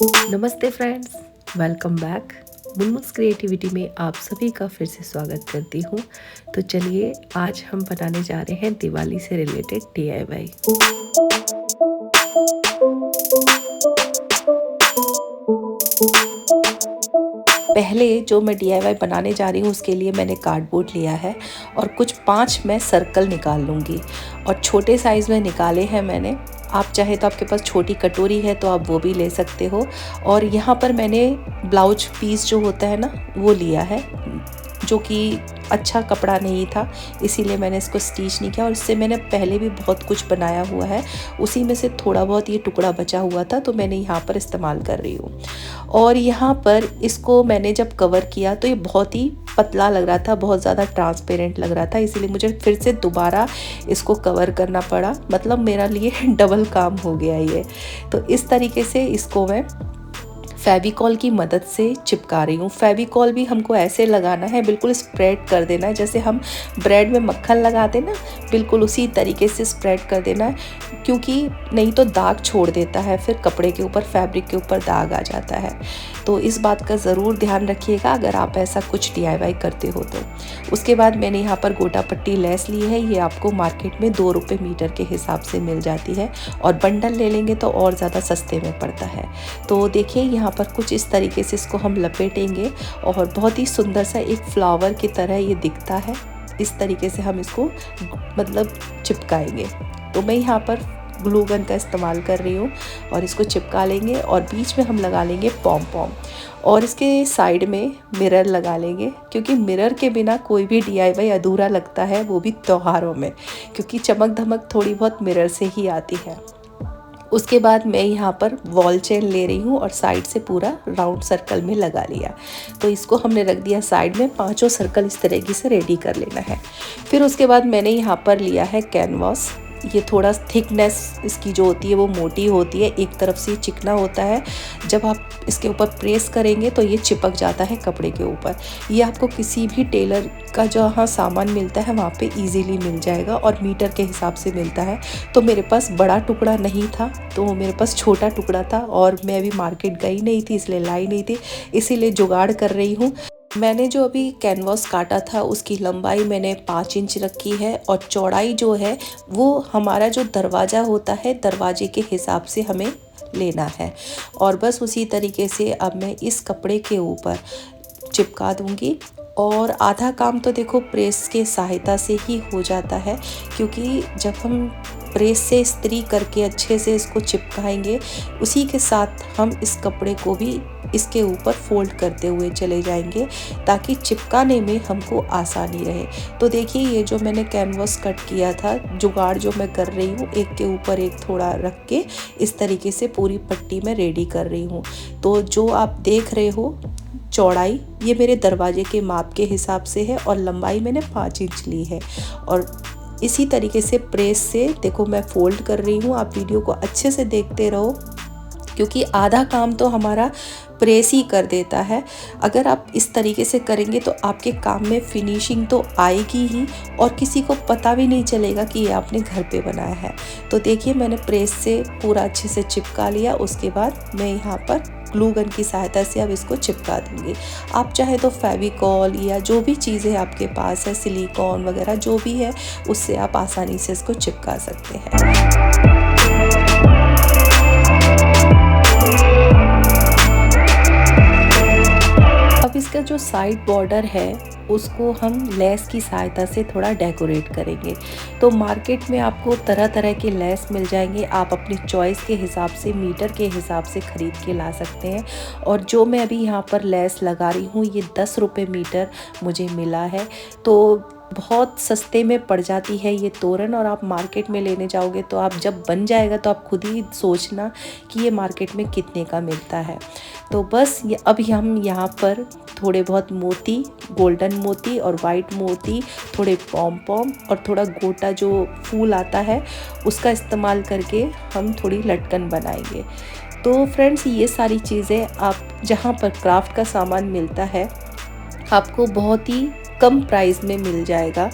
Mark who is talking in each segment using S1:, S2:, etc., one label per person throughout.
S1: नमस्ते friends, welcome back. मुनमुन्स creativity में आप सभी का फिर से स्वागत करती हूँ। तो चलिए आज हम बनाने जा रहे हैं दिवाली से रिलेटेड DIY। पहले जो मैं DIY बनाने जा रही हूँ उसके लिए मैंने कार्डबोर्ड लिया है और कुछ 5 मैं सर्कल निकाल लूँगी और छोटे साइज़ में निकाले हैं मैंने। आप चाहे तो आपके पास छोटी कटोरी है तो आप वो भी ले सकते हो। और यहाँ पर मैंने ब्लाउज पीस जो होता है ना वो लिया है, जो कि अच्छा कपड़ा नहीं था, इसीलिए मैंने इसको स्टिच नहीं किया। और इससे मैंने पहले भी बहुत कुछ बनाया हुआ है, उसी में से थोड़ा बहुत ये टुकड़ा बचा हुआ था तो मैंने यहाँ पर इस्तेमाल कर रही हूँ। और यहाँ पर इसको मैंने जब कवर किया तो ये बहुत ही पतला लग रहा था, बहुत ज़्यादा ट्रांसपेरेंट लग रहा था, इसीलिए मुझे फिर से दोबारा इसको कवर करना पड़ा। मतलब मेरा लिए डबल काम हो गया ये। तो इस तरीके से इसको मैं फेविकॉल की मदद से चिपका रही हूँ। फेविकॉल भी हमको ऐसे लगाना है, बिल्कुल स्प्रेड कर देना है, जैसे हम ब्रेड में मक्खन लगाते ना, बिल्कुल उसी तरीके से स्प्रेड कर देना है, क्योंकि नहीं तो दाग छोड़ देता है, फिर कपड़े के ऊपर, फैब्रिक के ऊपर दाग आ जाता है। तो इस बात का ज़रूर ध्यान रखिएगा अगर आप ऐसा कुछ DIY करते हो तो। उसके बाद मैंने यहाँ पर गोटा पट्टी लेस ली है, ये आपको मार्केट में 2 रुपये मीटर के हिसाब से मिल जाती है और बंडल ले लेंगे तो और ज़्यादा सस्ते में पड़ता है। तो देखिए यहाँ पर कुछ इस तरीके से इसको हम लपेटेंगे और बहुत ही सुंदर सा एक फ्लावर की तरह ये दिखता है। इस तरीके से हम इसको मतलब चिपकाएंगे। तो मैं यहाँ पर ग्लू गन का इस्तेमाल कर रही हूँ और इसको चिपका लेंगे और बीच में हम लगा लेंगे पॉम पॉम और इसके साइड में मिरर लगा लेंगे, क्योंकि मिरर के बिना कोई भी DIY अधूरा लगता है, वो भी त्योहारों में, क्योंकि चमक धमक थोड़ी बहुत मिरर से ही आती है। उसके बाद मैं यहाँ पर वॉल चेन ले रही हूँ और साइड से पूरा राउंड सर्कल में लगा लिया। तो इसको हमने रख दिया साइड में, 5 सर्कल इस तरीके से रेडी कर लेना है। फिर उसके बाद मैंने यहाँ पर लिया है कैनवास। ये थोड़ा थिकनेस इसकी जो होती है वो मोटी होती है, एक तरफ से चिकना होता है। जब आप इसके ऊपर प्रेस करेंगे तो ये चिपक जाता है कपड़े के ऊपर। ये आपको किसी भी टेलर का जहाँ सामान मिलता है वहाँ पे इजीली मिल जाएगा और मीटर के हिसाब से मिलता है। तो मेरे पास बड़ा टुकड़ा नहीं था, तो मेरे पास छोटा टुकड़ा था और मैं अभी मार्केट गई नहीं थी, इसलिए लाई नहीं थी, इसीलिए जुगाड़ कर रही हूँ। मैंने जो अभी कैनवास काटा था उसकी लंबाई मैंने 5 इंच रखी है और चौड़ाई जो है वो हमारा जो दरवाज़ा होता है, दरवाजे के हिसाब से हमें लेना है। और बस उसी तरीके से अब मैं इस कपड़े के ऊपर चिपका दूंगी। और आधा काम तो देखो प्रेस के सहायता से ही हो जाता है, क्योंकि जब हम प्रेस से इस्त्री करके अच्छे से इसको चिपकाएंगे, उसी के साथ हम इस कपड़े को भी इसके ऊपर फोल्ड करते हुए चले जाएंगे, ताकि चिपकाने में हमको आसानी रहे। तो देखिए ये जो मैंने कैनवास कट किया था, जुगाड़ जो मैं कर रही हूँ, एक के ऊपर एक थोड़ा रख के इस तरीके से पूरी पट्टी में रेडी कर रही हूँ। तो जो आप देख रहे हो चौड़ाई, ये मेरे दरवाजे के माप के हिसाब से है और लंबाई मैंने 5 इंच ली है। और इसी तरीके से प्रेस से देखो मैं फोल्ड कर रही हूँ। आप वीडियो को अच्छे से देखते रहो, क्योंकि आधा काम तो हमारा प्रेस ही कर देता है। अगर आप इस तरीके से करेंगे तो आपके काम में फिनिशिंग तो आएगी ही और किसी को पता भी नहीं चलेगा कि ये आपने घर पे बनाया है। तो देखिए मैंने प्रेस से पूरा अच्छे से चिपका लिया। उसके बाद मैं यहाँ पर ग्लू गन की सहायता से अब इसको चिपका दूंगी। आप चाहे तो फेविकॉल या जो भी चीज़ें आपके पास है, सिलिकॉन वगैरह जो भी है, उससे आप आसानी से इसको चिपका सकते हैं। अब इसका जो साइड बॉर्डर है उसको हम लेस की सहायता से थोड़ा डेकोरेट करेंगे। तो मार्केट में आपको तरह तरह के लेस मिल जाएंगे, आप अपनी चॉइस के हिसाब से, मीटर के हिसाब से ख़रीद के ला सकते हैं। और जो मैं अभी यहाँ पर लेस लगा रही हूँ ये 10 रुपये मीटर मुझे मिला है, तो बहुत सस्ते में पड़ जाती है ये तोरण। और आप मार्केट में लेने जाओगे तो आप जब बन जाएगा तो आप खुद ही सोचना कि ये मार्केट में कितने का मिलता है। तो बस ये अब हम यहाँ पर थोड़े बहुत मोती, गोल्डन मोती और वाइट मोती, थोड़े पॉम पॉम और थोड़ा गोटा जो फूल आता है उसका इस्तेमाल करके हम थोड़ी लटकन बनाएंगे। तो फ्रेंड्स ये सारी चीज़ें आप जहाँ पर क्राफ्ट का सामान मिलता है आपको बहुत ही कम प्राइस में मिल जाएगा,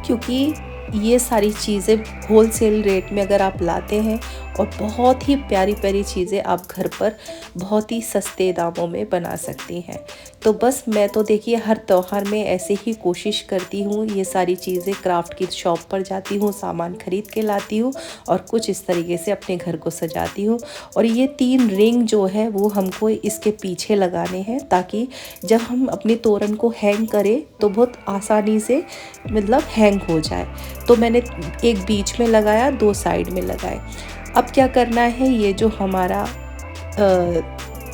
S1: क्योंकि ये सारी चीज़ें होलसेल रेट में अगर आप लाते हैं और बहुत ही प्यारी प्यारी चीज़ें आप घर पर बहुत ही सस्ते दामों में बना सकती हैं। तो बस मैं तो देखिए हर त्यौहार में ऐसे ही कोशिश करती हूँ, ये सारी चीज़ें क्राफ्ट की शॉप पर जाती हूँ, सामान खरीद के लाती हूँ और कुछ इस तरीके से अपने घर को सजाती हूँ। और ये 3 रिंग जो है वो हमको इसके पीछे लगाने हैं, ताकि जब हम अपने तोरण को हैंग करें तो बहुत आसानी से मतलब हैंग हो जाए। तो मैंने एक बीच में लगाया, 2 साइड में लगाए। अब क्या करना है, ये जो हमारा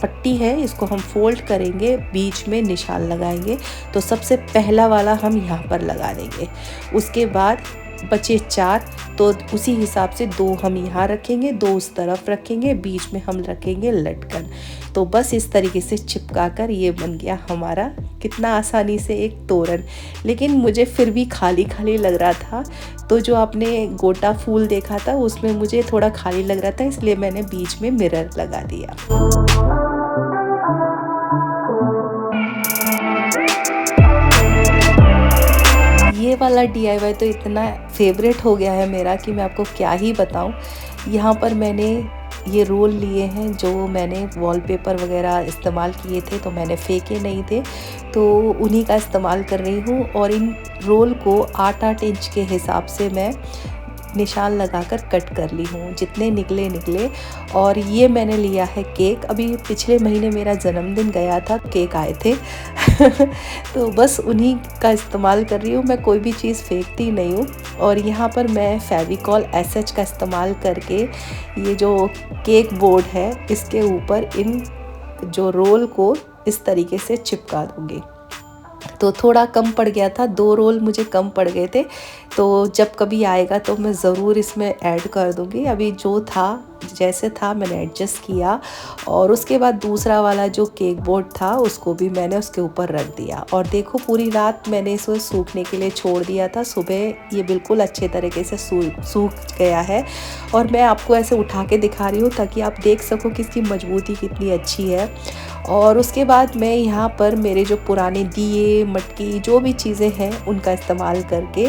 S1: पट्टी है इसको हम फोल्ड करेंगे, बीच में निशान लगाएंगे। तो सबसे पहला वाला हम यहाँ पर लगा देंगे, उसके बाद बचे 4, तो उसी हिसाब से 2 हम यहाँ रखेंगे, 2 उस तरफ रखेंगे, बीच में हम रखेंगे लटकन। तो बस इस तरीके से चिपका कर ये बन गया हमारा कितना आसानी से एक तोरण। लेकिन मुझे फिर भी खाली खाली लग रहा था, तो जो आपने गोटा फूल देखा था उसमें मुझे थोड़ा खाली लग रहा था, इसलिए मैंने बीच में मिरर लगा दिया। ये वाला DIY तो इतना फेवरेट हो गया है मेरा कि मैं आपको क्या ही बताऊं। यहाँ पर मैंने ये रोल लिए हैं, जो मैंने वॉलपेपर वगैरह इस्तेमाल किए थे तो मैंने फेंके नहीं थे, तो उन्हीं का इस्तेमाल कर रही हूँ। और इन रोल को 8-8 इंच के हिसाब से मैं निशान लगाकर कट कर ली हूँ, जितने निकले। और ये मैंने लिया है केक, अभी पिछले महीने मेरा जन्मदिन गया था, केक आए थे तो बस उन्हीं का इस्तेमाल कर रही हूँ, मैं कोई भी चीज़ फेंकती नहीं हूँ। और यहाँ पर मैं फेविकॉल SH का इस्तेमाल करके ये जो केक बोर्ड है इसके ऊपर इन जो रोल को इस तरीके से चिपका दूँगी। तो थोड़ा कम पड़ गया था, 2 रोल मुझे कम पड़ गए थे, तो जब कभी आएगा तो मैं ज़रूर इसमें ऐड कर दूँगी। अभी जो था जैसे था मैंने एडजस्ट किया। और उसके बाद दूसरा वाला जो केक बोर्ड था उसको भी मैंने उसके ऊपर रख दिया। और देखो पूरी रात मैंने इसको सूखने के लिए छोड़ दिया था, सुबह ये बिल्कुल अच्छे तरीके से सूख गया है। और मैं आपको ऐसे उठा के दिखा रही हूँ ताकि आप देख सको कि इसकी मजबूती कितनी अच्छी है। और उसके बाद मैं यहाँ पर मेरे जो पुराने दिए, मटकी, जो भी चीज़ें हैं उनका इस्तेमाल करके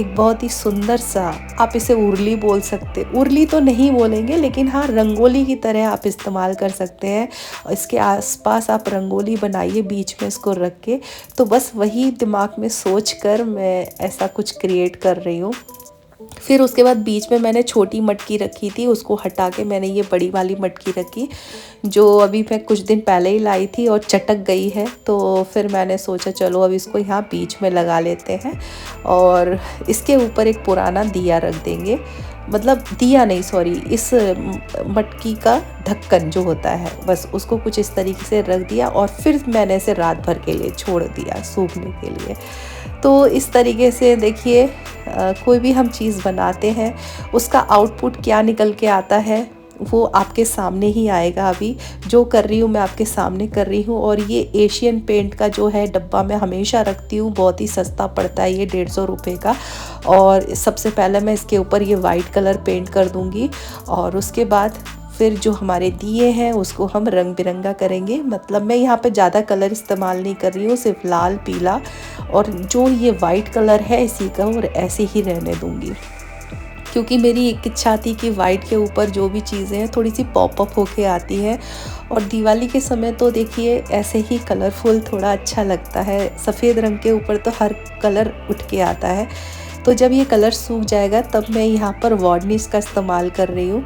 S1: एक बहुत ही सुंदर सा, आप इसे उर्ली बोल सकते, उर्ली तो नहीं बोलेंगे लेकिन हाँ रंगोली की तरह आप इस्तेमाल कर सकते हैं। इसके आसपास आप रंगोली बनाइए बीच में इसको रख के। तो बस वही दिमाग में सोच कर मैं ऐसा कुछ क्रिएट कर रही हूँ। फिर उसके बाद बीच में मैंने छोटी मटकी रखी थी, उसको हटा के मैंने ये बड़ी वाली मटकी रखी, जो अभी मैं कुछ दिन पहले ही लाई थी और चटक गई है। तो फिर मैंने सोचा चलो अब इसको यहाँ बीच में लगा लेते हैं और इसके ऊपर एक पुराना दिया रख देंगे, मतलब दिया नहीं सॉरी, इस मटकी का ढक्कन जो होता है बस उसको कुछ इस तरीके से रख दिया। और फिर मैंने इसे रात भर के लिए छोड़ दिया सूखने के लिए। तो इस तरीके से देखिए कोई भी हम चीज़ बनाते हैं उसका आउटपुट क्या निकल के आता है वो आपके सामने ही आएगा। अभी जो कर रही हूँ मैं आपके सामने कर रही हूँ। और ये एशियन पेंट का जो है डब्बा मैं हमेशा रखती हूँ, बहुत ही सस्ता पड़ता है ये 150 रुपये का। और सबसे पहले मैं इसके ऊपर ये वाइट कलर पेंट कर दूँगी और उसके बाद फिर जो हमारे दिए हैं उसको हम रंग बिरंगा करेंगे। मतलब मैं यहाँ पे ज़्यादा कलर इस्तेमाल नहीं कर रही हूँ, सिर्फ लाल, पीला और जो ये वाइट कलर है इसी का, और ऐसे ही रहने दूँगी क्योंकि मेरी एक इच्छा थी कि वाइट के ऊपर जो भी चीज़ें हैं थोड़ी सी पॉपअप होके आती हैं। और दिवाली के समय तो देखिए ऐसे ही कलरफुल थोड़ा अच्छा लगता है, सफ़ेद रंग के ऊपर तो हर कलर उठ के आता है। तो जब ये कलर सूख जाएगा तब मैं यहाँ पर वार्निश का इस्तेमाल कर रही हूँ।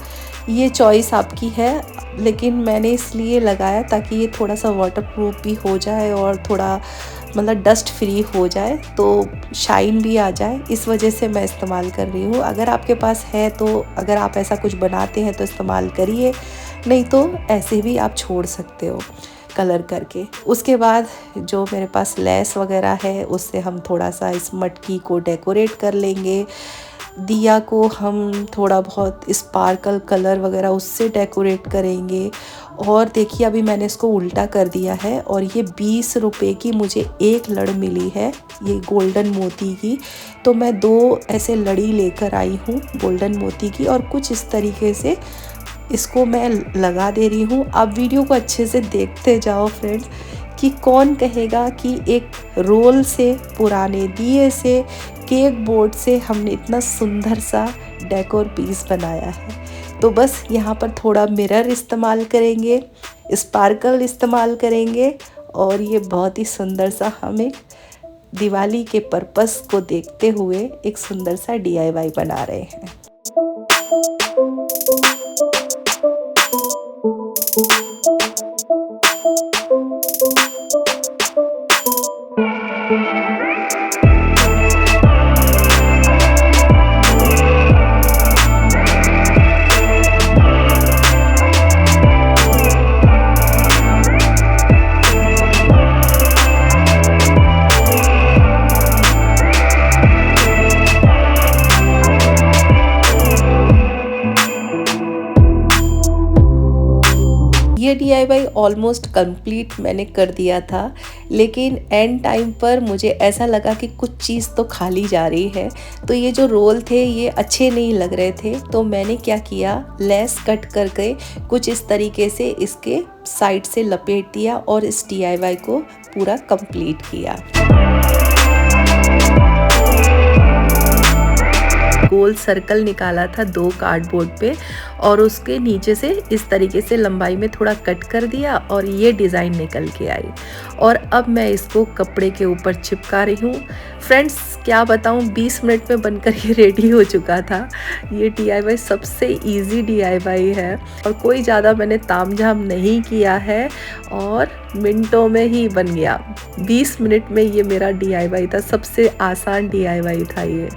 S1: ये चॉइस आपकी है, लेकिन मैंने इसलिए लगाया ताकि ये थोड़ा सा वाटरप्रूफ भी हो जाए और थोड़ा मतलब डस्ट फ्री हो जाए, तो शाइन भी आ जाए, इस वजह से मैं इस्तेमाल कर रही हूँ। अगर आपके पास है तो अगर आप ऐसा कुछ बनाते हैं तो इस्तेमाल करिए, नहीं तो ऐसे भी आप छोड़ सकते हो कलर करके। उसके बाद जो मेरे पास लेस वगैरह है उससे हम थोड़ा सा इस मटकी को डेकोरेट कर लेंगे। दिया को हम थोड़ा बहुत स्पार्कल कलर वगैरह उससे डेकोरेट करेंगे। और देखिए अभी मैंने इसको उल्टा कर दिया है और ये 20 रुपये की मुझे एक लड़ मिली है, ये गोल्डन मोती की। तो मैं 2 ऐसे लड़ी लेकर आई हूँ गोल्डन मोती की और कुछ इस तरीके से इसको मैं लगा दे रही हूँ। आप वीडियो को अच्छे से देखते जाओ फ्रेंड्स कि कौन कहेगा कि एक रोल से, पुराने दिए से, केक बोर्ड से हमने इतना सुंदर सा डेकोर पीस बनाया है। तो बस यहाँ पर थोड़ा मिरर इस्तेमाल करेंगे, स्पार्कल इस्तेमाल करेंगे और ये बहुत ही सुंदर सा हम एक दिवाली के पर्पस को देखते हुए एक सुंदर सा DIY बना रहे हैं। ये DIY ऑलमोस्ट कंप्लीट मैंने कर दिया था, लेकिन एंड टाइम पर मुझे ऐसा लगा कि कुछ चीज़ तो खाली जा रही है। तो ये जो रोल थे ये अच्छे नहीं लग रहे थे, तो मैंने क्या किया, लेस कट करके कुछ इस तरीके से इसके साइड से लपेट दिया और इस DIY को पूरा कंप्लीट किया। गोल सर्कल निकाला था 2 कार्डबोर्ड पे और उसके नीचे से इस तरीके से लंबाई में थोड़ा कट कर दिया और ये डिज़ाइन निकल के आई। और अब मैं इसको कपड़े के ऊपर चिपका रही हूँ। फ्रेंड्स क्या बताऊँ, 20 मिनट में बनकर ये रेडी हो चुका था। ये DIY सबसे इजी DIY है और कोई ज़्यादा मैंने तामझाम नहीं किया है और मिनटों में ही बन गया। 20 मिनट में ये मेरा DIY था, सबसे आसान DIY था ये।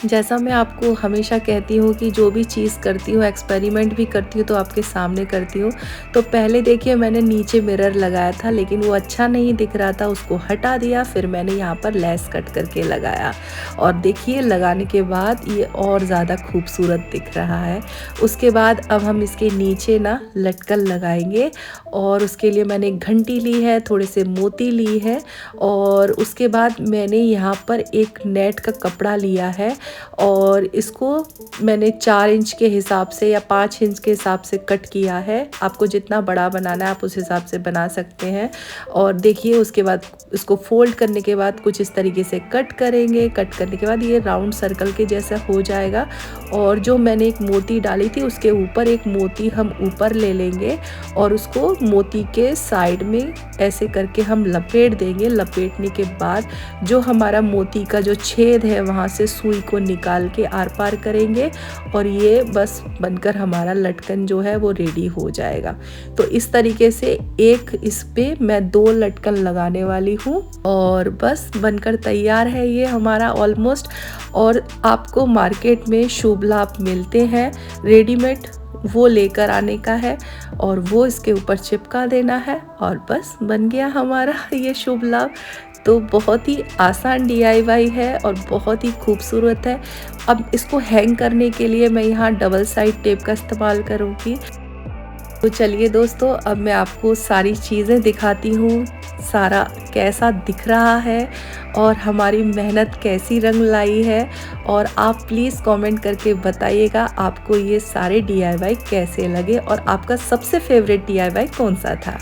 S1: जैसा मैं आपको हमेशा कहती हूँ कि जो भी चीज़ करती हूँ, एक्सपेरिमेंट भी करती हूँ तो आपके सामने करती हूँ। तो पहले देखिए मैंने नीचे मिरर लगाया था, लेकिन वो अच्छा नहीं दिख रहा था, उसको हटा दिया। फिर मैंने यहाँ पर लेस कट करके लगाया और देखिए लगाने के बाद ये और ज़्यादा खूबसूरत दिख रहा है। उसके बाद अब हम इसके नीचे ना लटकन लगाएंगे और उसके लिए मैंने एक घंटी ली है, थोड़े से मोती ली है और उसके बाद मैंने यहाँ पर एक नेट का कपड़ा लिया है और इसको मैंने 4 इंच के हिसाब से या 5 इंच के हिसाब से कट किया है। आपको जितना बड़ा बनाना है आप उस हिसाब से बना सकते हैं। और देखिए उसके बाद इसको फोल्ड करने के बाद कुछ इस तरीके से कट करेंगे। कट करने के बाद ये राउंड सर्कल के जैसा हो जाएगा। और जो मैंने एक मोती डाली थी उसके ऊपर एक मोती हम ऊपर ले लेंगे और उसको मोती के साइड में ऐसे करके हम लपेट देंगे। लपेटने के बाद जो हमारा मोती का जो छेद है वहाँ से सुई को निकाल के आर पार करेंगे और ये बस बनकर हमारा लटकन जो है वो रेडी हो जाएगा। तो इस तरीके से एक इस पे मैं 2 लटकन लगाने वाली हूँ और बस बनकर तैयार है ये हमारा ऑलमोस्ट। और आपको मार्केट में शुभ लाभ मिलते हैं रेडीमेड, वो लेकर आने का है और वो इसके ऊपर चिपका देना है और बस बन गया हमारा ये शुभ लाभ। तो बहुत ही आसान DIY है और बहुत ही खूबसूरत है। अब इसको हैंग करने के लिए मैं यहाँ डबल साइड टेप का इस्तेमाल करूँगी। तो चलिए दोस्तों, अब मैं आपको सारी चीज़ें दिखाती हूँ, सारा कैसा दिख रहा है और हमारी मेहनत कैसी रंग लाई है। और आप प्लीज़ कमेंट करके बताइएगा आपको ये सारे DIY कैसे लगे और आपका सबसे फेवरेट DIY कौन सा था।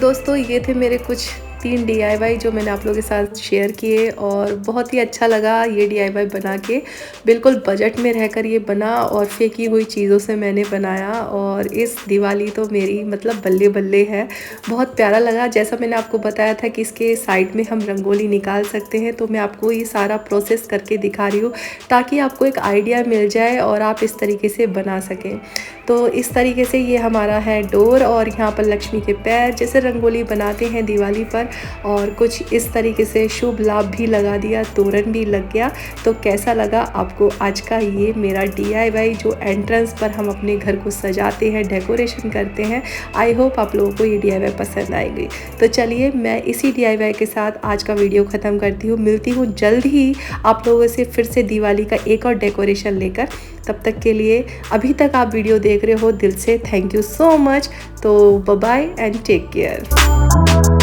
S1: दोस्तों ये थे मेरे कुछ 3 DIY जो मैंने आप लोगों के साथ शेयर किए और बहुत ही अच्छा लगा ये DIY बना के। बिल्कुल बजट में रहकर ये बना और फेंकी हुई चीज़ों से मैंने बनाया और इस दिवाली तो मेरी मतलब बल्ले बल्ले है। बहुत प्यारा लगा। जैसा मैंने आपको बताया था कि इसके साइड में हम रंगोली निकाल सकते हैं, तो मैं आपको ये सारा प्रोसेस करके दिखा रही हूँ ताकि आपको एक आइडिया मिल जाए और आप इस तरीके से बना सकें। तो इस तरीके से ये हमारा है डोर और यहाँ पर लक्ष्मी के पैर जैसे रंगोली बनाते हैं दिवाली पर, और कुछ इस तरीके से शुभ लाभ भी लगा दिया, तोरण भी लग गया। तो कैसा लगा आपको आज का ये मेरा DIY जो एंट्रेंस पर हम अपने घर को सजाते हैं, डेकोरेशन करते हैं। आई होप आप लोगों को ये DIY पसंद आएगी। तो चलिए मैं इसी DIY के साथ आज का वीडियो ख़त्म करती हूँ। मिलती हूँ जल्द ही आप लोगों से फिर से दिवाली का एक और डेकोरेशन लेकर। तब तक के लिए अभी तक आप वीडियो देख रहे हो, दिल से थैंक यू सो मच। तो bye bye and take care.